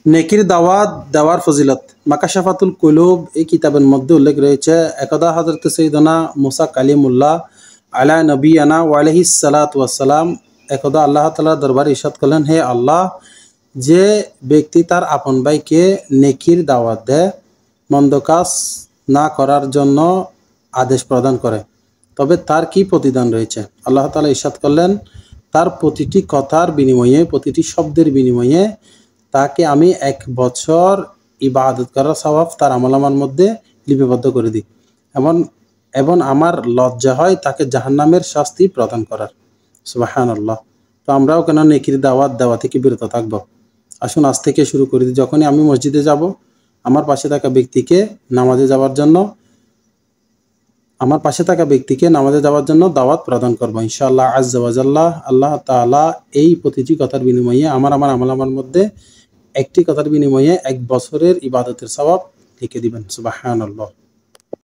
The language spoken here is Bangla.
নেকির দাওয়াত দেওয়ার ফজিলত মাকাশাফাতুল কুলুব এই কিতাবের মধ্যে উল্লেখ রয়েছে। একদা হযরত সৈয়দনা মুসা কালিমুল্লাহ আলা নবিয়ানা ওয়া আলাইহিস সালাতু ওয়াসসালাম একদা আল্লাহ তাআলার দরবারে ইরশাদ করলেন, হে আল্লাহ, যে ব্যক্তি তার আপন ভাইকে নেকির দাওয়াত দেয়, মন্দ কাজ না করার জন্য আদেশ প্রদান করে, তবে তার কি প্রতিদান রয়েছে? আল্লাহ তাআলা ইরশাদ করলেন, তার প্রতিটি কথার বিনিময়ে, প্রতিটি শব্দের বিনিময়ে তাকে আমি 1 বছর ইবাদত করার সওয়াব তার আমলনামার মধ্যে লিপিবদ্ধ করে দিই, এবং এবং আমার লজ্জা হয় তাকে জাহান্নামের শাস্তি প্রদান করার। সুবহানাল্লাহ। তো আমরাও কেন নেকির দাওয়াত দেওয়া থেকে বিরত থাকবো? আসুন আজ থেকে শুরু করে দিই। যখনই আমি মসজিদে যাব, আমার পাশে থাকা ব্যক্তিকে নামাজে যাওয়ার জন্য দাওয়াত প্রদান করবো ইনশাআল্লাহ আজ্জা ওয়া জাল্লা। আল্লাহ তাআলা এই প্রতিটি কথার বিনিময়ে আমার আমলনামার মধ্যে একটি কথার বিনিময়ে 1 বছরের ইবাদতের সওয়াব লিখে দিবেন। সুবহানাল্লাহ।